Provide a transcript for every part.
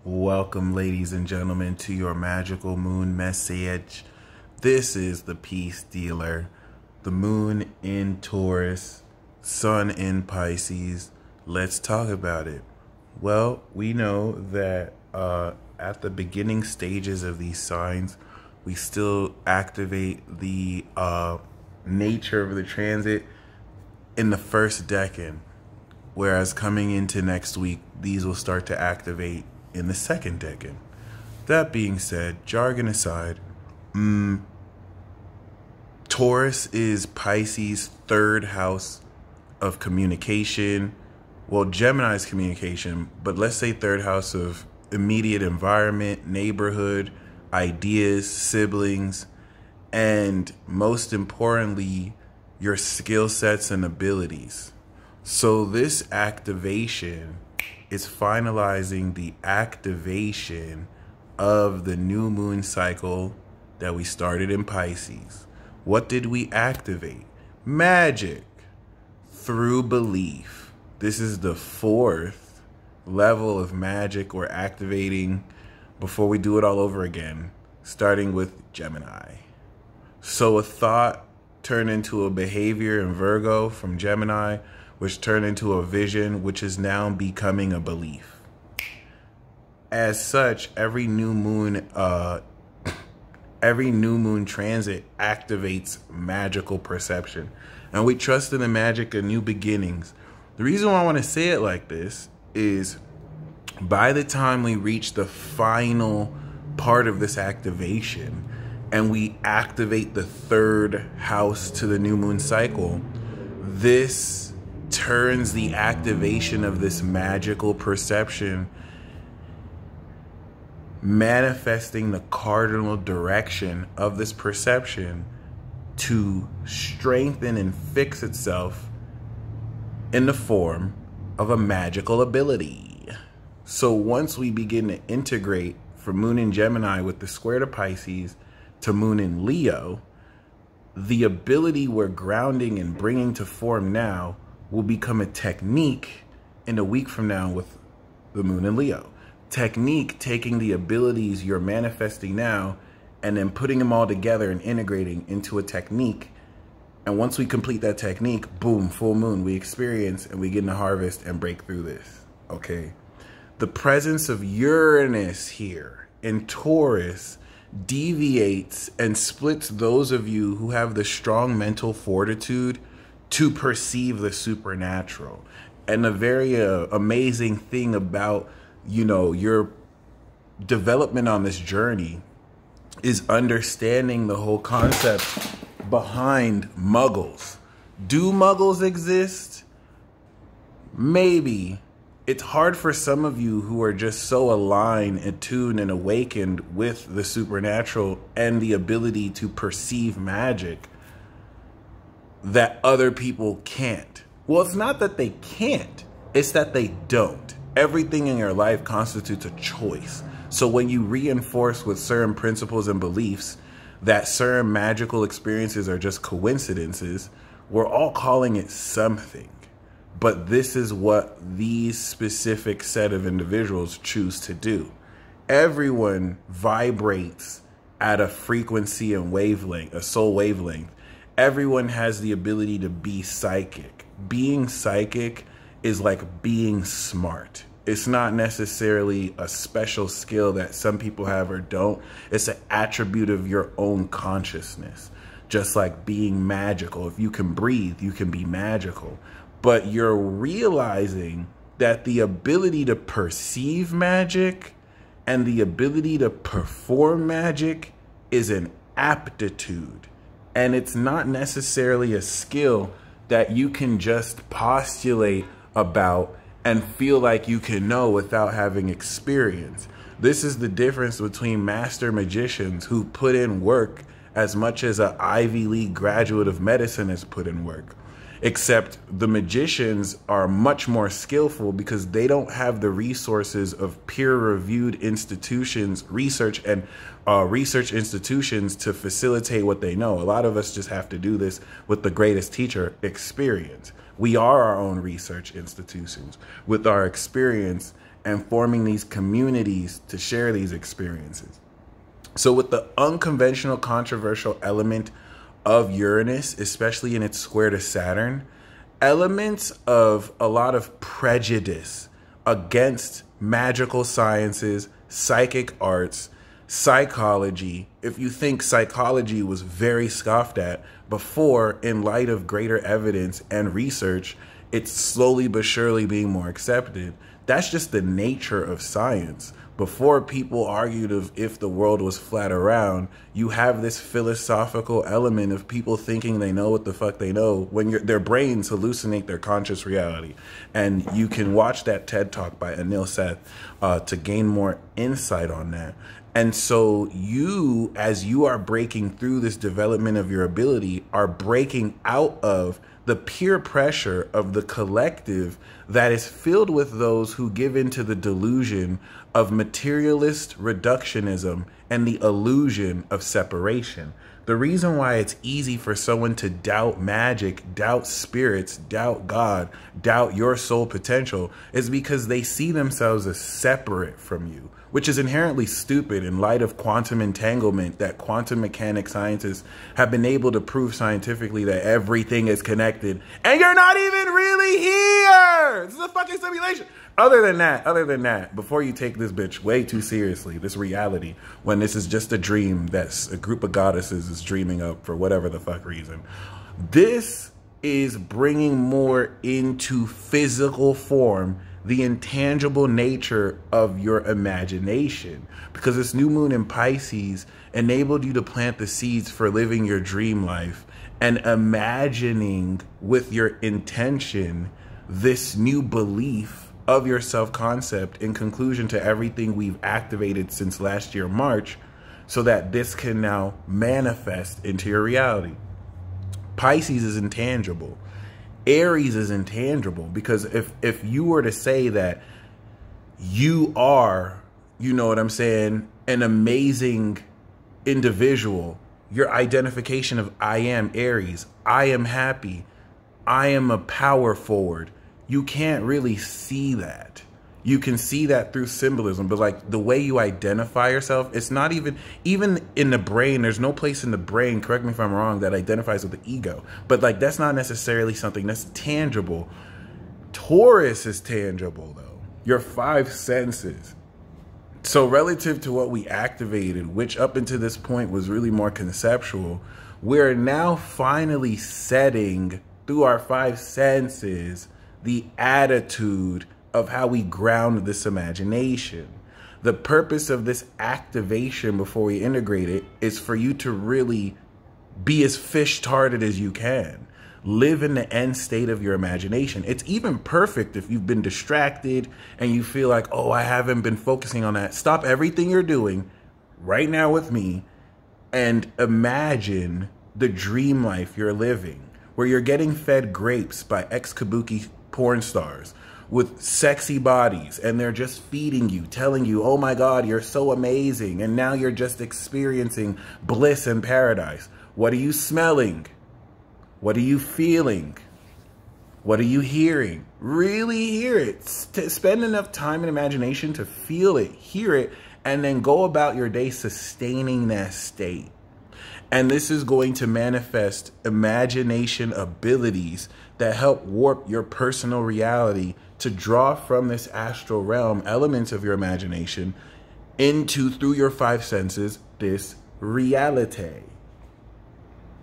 Welcome, ladies and gentlemen, to your magical moon message. This is the Peace Dealer. The moon in Taurus, sun in Pisces. Let's talk about it. Well, we know that at the beginning stages of these signs, we still activate the nature of the transit in the first decan. Whereas coming into next week, these will start to activate in the second decan. That being said, jargon aside, Taurus is Pisces' third house of communication. Well, Gemini's communication, but let's say third house of immediate environment, neighborhood, ideas, siblings, and most importantly, your skill sets and abilities. So this activation is finalizing the activation of the new moon cycle that we started in Pisces. What did we activate? Magic through belief. This is the fourth level of magic we're activating before we do it all over again, starting with Gemini. So a thought turned into a behavior in Virgo from Gemini, which turned into a vision, which is now becoming a belief. As such, every new moon transit activates magical perception. And we trust in the magic of new beginnings. The reason why I want to say it like this is by the time we reach the final part of this activation and we activate the third house to the new moon cycle, this turns the activation of this magical perception, manifesting the cardinal direction of this perception to strengthen and fix itself in the form of a magical ability. So once we begin to integrate from moon in Gemini with the square to Pisces to moon in Leo, the ability we're grounding and bringing to form now will become a technique in a week from now with the moon in Leo. Technique, taking the abilities you're manifesting now and then putting them all together and integrating into a technique. And once we complete that technique, boom, full moon, we experience and we get in the harvest and break through this, okay? The presence of Uranus here in Taurus deviates and splits those of you who have the strong mental fortitude to perceive the supernatural. And a very amazing thing about, your development on this journey is understanding the whole concept behind muggles. Do muggles exist? Maybe. It's hard for some of you who are just so aligned, attuned, and awakened with the supernatural and the ability to perceive magic that other people can't. Well, it's not that they can't, it's that they don't. Everything in your life constitutes a choice. So when you reinforce with certain principles and beliefs that certain magical experiences are just coincidences, we're all calling it something. But this is what these specific set of individuals choose to do. Everyone vibrates at a frequency and wavelength, a soul wavelength. Everyone has the ability to be psychic. Being psychic is like being smart. It's not necessarily a special skill that some people have or don't. It's an attribute of your own consciousness. Just like being magical. If you can breathe, you can be magical. But you're realizing that the ability to perceive magic and the ability to perform magic is an aptitude. And it's not necessarily a skill that you can just postulate about and feel like you can know without having experience. This is the difference between master magicians who put in work as much as an Ivy League graduate of medicine has put in work. Except the magicians are much more skillful because they don't have the resources of peer-reviewed institutions, research institutions to facilitate what they know. A lot of us just have to do this with the greatest teacher, experience. We are our own research institutions with our experience and forming these communities to share these experiences. So with the unconventional, controversial element of Uranus, especially in its square to Saturn, elements of a lot of prejudice against magical sciences, psychic arts, psychology. If you think psychology was very scoffed at before, in light of greater evidence and research, it's slowly but surely being more accepted. That's just the nature of science. Before, people argued of if the world was flat around, you have this philosophical element of people thinking they know what the fuck they know when their brains hallucinate their conscious reality. And you can watch that TED Talk by Anil Seth to gain more insight on that. And so you, as you are breaking through this development of your ability, are breaking out of the peer pressure of the collective that is filled with those who give into the delusion of materialist reductionism and the illusion of separation. The reason why it's easy for someone to doubt magic, doubt spirits, doubt God, doubt your soul potential is because they see themselves as separate from you, which is inherently stupid in light of quantum entanglement that quantum mechanics scientists have been able to prove scientifically that everything is connected and you're not even really here. This is a fucking simulation. Other than that, before you take this bitch way too seriously, this reality, when this is just a dream that's a group of goddesses is dreaming up for whatever the fuck reason, this is bringing more into physical form the intangible nature of your imagination, because this new moon in Pisces enabled you to plant the seeds for living your dream life and imagining with your intention this new belief of your self-concept in conclusion to everything we've activated since last year, March, so that this can now manifest into your reality. Pisces is intangible. Aries is intangible, because if you were to say that you are, you know what I'm saying, an amazing individual, your identification of I am Aries, I am happy, I am a power forward, you can't really see that. You can see that through symbolism, but like the way you identify yourself, it's not even in the brain. There's no place in the brain, correct me if I'm wrong, that identifies with the ego. But like that's not necessarily something that's tangible. Taurus is tangible though. Your five senses. So relative to what we activated, which up until this point was really more conceptual, we're now finally setting through our five senses the attitude of how we ground this imagination. The purpose of this activation before we integrate it is for you to really be as fish-tarded as you can. Live in the end state of your imagination. It's even perfect if you've been distracted and you feel like, oh, I haven't been focusing on that. Stop everything you're doing right now with me and imagine the dream life you're living, where you're getting fed grapes by ex-kabuki porn stars with sexy bodies, and they're just feeding you, telling you, oh my God, you're so amazing. And now you're just experiencing bliss and paradise. What are you smelling? What are you feeling? What are you hearing? Really hear it. Spend enough time and imagination to feel it, hear it, and then go about your day sustaining that state. And this is going to manifest imagination abilities that help warp your personal reality to draw from this astral realm elements of your imagination into, through your five senses, this reality.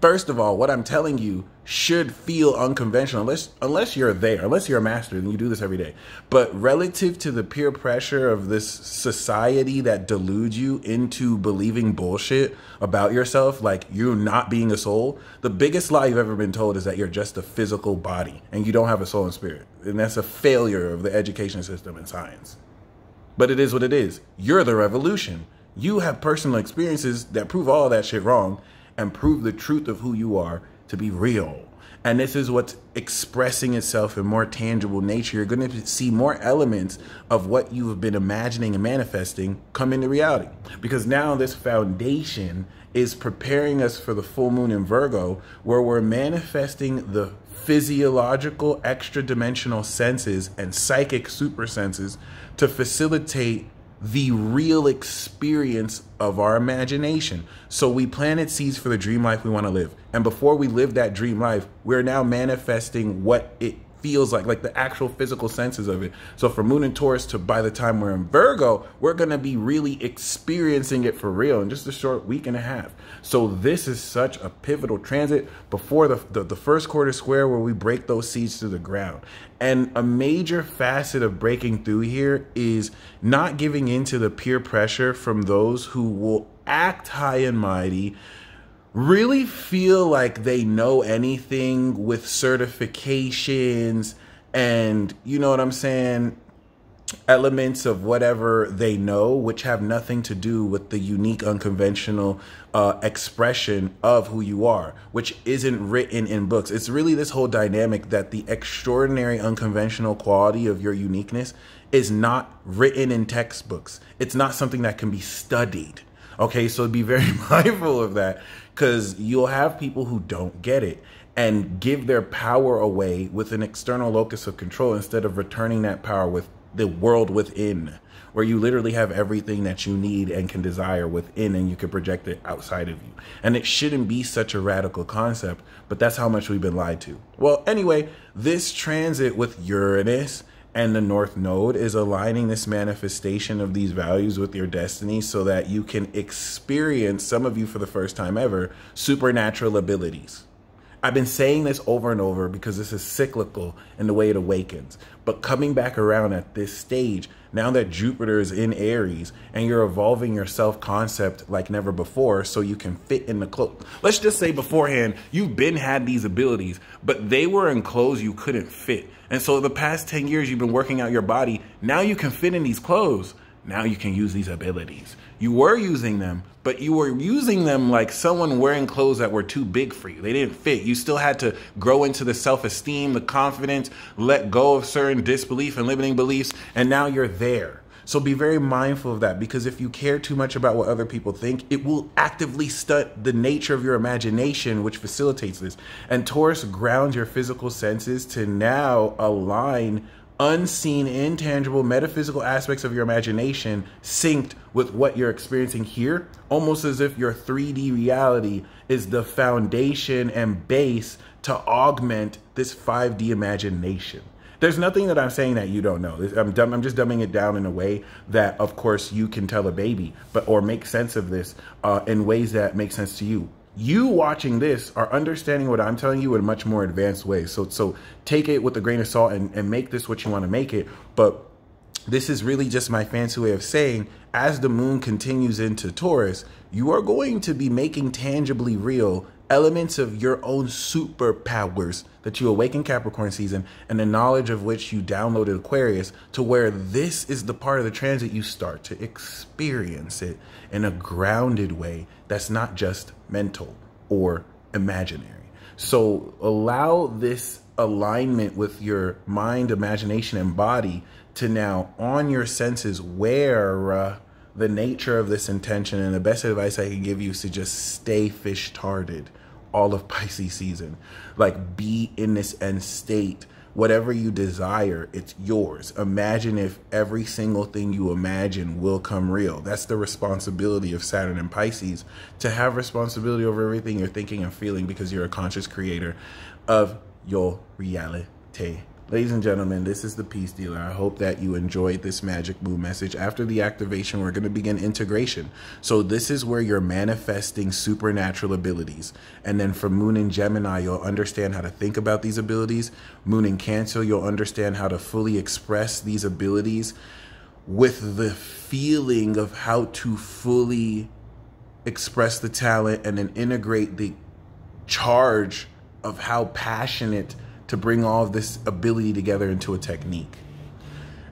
First of all, what I'm telling you should feel unconventional, unless you're there, unless you're a master and you do this every day. But relative to the peer pressure of this society that deludes you into believing bullshit about yourself, like you not being a soul, the biggest lie you've ever been told is that you're just a physical body and you don't have a soul and spirit. And that's a failure of the education system and science. But it is what it is. You're the revolution. You have personal experiences that prove all that shit wrong and prove the truth of who you are to be real. And this is what's expressing itself in more tangible nature. You're going to see more elements of what you have been imagining and manifesting come into reality. Because now this foundation is preparing us for the full moon in Virgo, where we're manifesting the physiological extra-dimensional senses and psychic super senses to facilitate the real experience of our imagination. So we planted seeds for the dream life we want to live. And before we live that dream life, we're now manifesting what it feels like the actual physical senses of it. So for Moon and Taurus to by the time we're in Virgo, we're going to be really experiencing it for real in just a short week and a half. So this is such a pivotal transit before the first quarter square where we break those seeds to the ground. And a major facet of breaking through here is not giving into the peer pressure from those who will act high and mighty, really feel like they know anything with certifications and, you know what I'm saying, elements of whatever they know, which have nothing to do with the unique, unconventional expression of who you are, which isn't written in books. It's really this whole dynamic that the extraordinary, unconventional quality of your uniqueness is not written in textbooks. It's not something that can be studied. Okay, so be very mindful of that, because you'll have people who don't get it and give their power away with an external locus of control instead of returning that power with the world within, where you literally have everything that you need and can desire within, and you can project it outside of you. And it shouldn't be such a radical concept, but that's how much we've been lied to. Well, anyway, this transit with Uranus and the North Node is aligning this manifestation of these values with your destiny so that you can experience, some of you for the first time ever, supernatural abilities. I've been saying this over and over because this is cyclical in the way it awakens. But coming back around at this stage, now that Jupiter is in Aries and you're evolving your self-concept like never before so you can fit in the clothes. Let's just say beforehand, you've been had these abilities, but they were in clothes you couldn't fit. And so the past 10 years you've been working out your body. Now you can fit in these clothes. Now you can use these abilities. You were using them, but you were using them like someone wearing clothes that were too big for you. They didn't fit. You still had to grow into the self-esteem, the confidence, let go of certain disbelief and limiting beliefs, and now you're there. So be very mindful of that, because if you care too much about what other people think, it will actively stunt the nature of your imagination, which facilitates this. And Taurus grounds your physical senses to now align unseen, intangible, metaphysical aspects of your imagination synced with what you're experiencing here, almost as if your 3D reality is the foundation and base to augment this 5D imagination. There's nothing that I'm saying that you don't know. I'm just dumbing it down in a way that, of course, you can tell a baby, or make sense of this in ways that make sense to you. You watching this are understanding what I'm telling you in a much more advanced way. So take it with a grain of salt and make this what you want to make it. But this is really just my fancy way of saying, as the moon continues into Taurus, you are going to be making tangibly real elements of your own superpowers that you awaken Capricorn season, and the knowledge of which you downloaded Aquarius, to where this is the part of the transit you start to experience it in a grounded way that's not just mental or imaginary. So allow this alignment with your mind, imagination, and body to now, on your senses, wear the nature of this intention. And the best advice I can give you is to just stay fish-tarded all of Pisces season. Like, be in this end state. Whatever you desire, it's yours. Imagine if every single thing you imagine will come real. That's the responsibility of Saturn and Pisces, to have responsibility over everything you're thinking and feeling, because you're a conscious creator of your reality. Ladies and gentlemen, this is the Peace Dealer. I hope that you enjoyed this Magic Moon message. After the activation, we're going to begin integration. So this is where you're manifesting supernatural abilities. And then for Moon in Gemini, you'll understand how to think about these abilities. Moon in Cancer, you'll understand how to fully express these abilities with the feeling of how to fully express the talent, and then integrate the charge of how passionate to bring all of this ability together into a technique.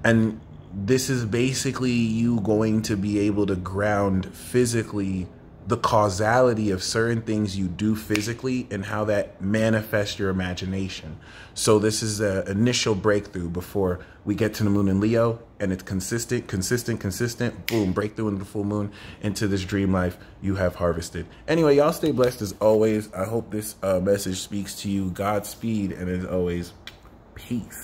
And this is basically you going to be able to ground physically the causality of certain things you do physically and how that manifests your imagination. So this is the initial breakthrough before we get to the moon in Leo, and it's consistent, boom, breakthrough into the full moon, into this dream life you have harvested. Anyway, y'all stay blessed as always. I hope this message speaks to you. Godspeed, and as always, peace.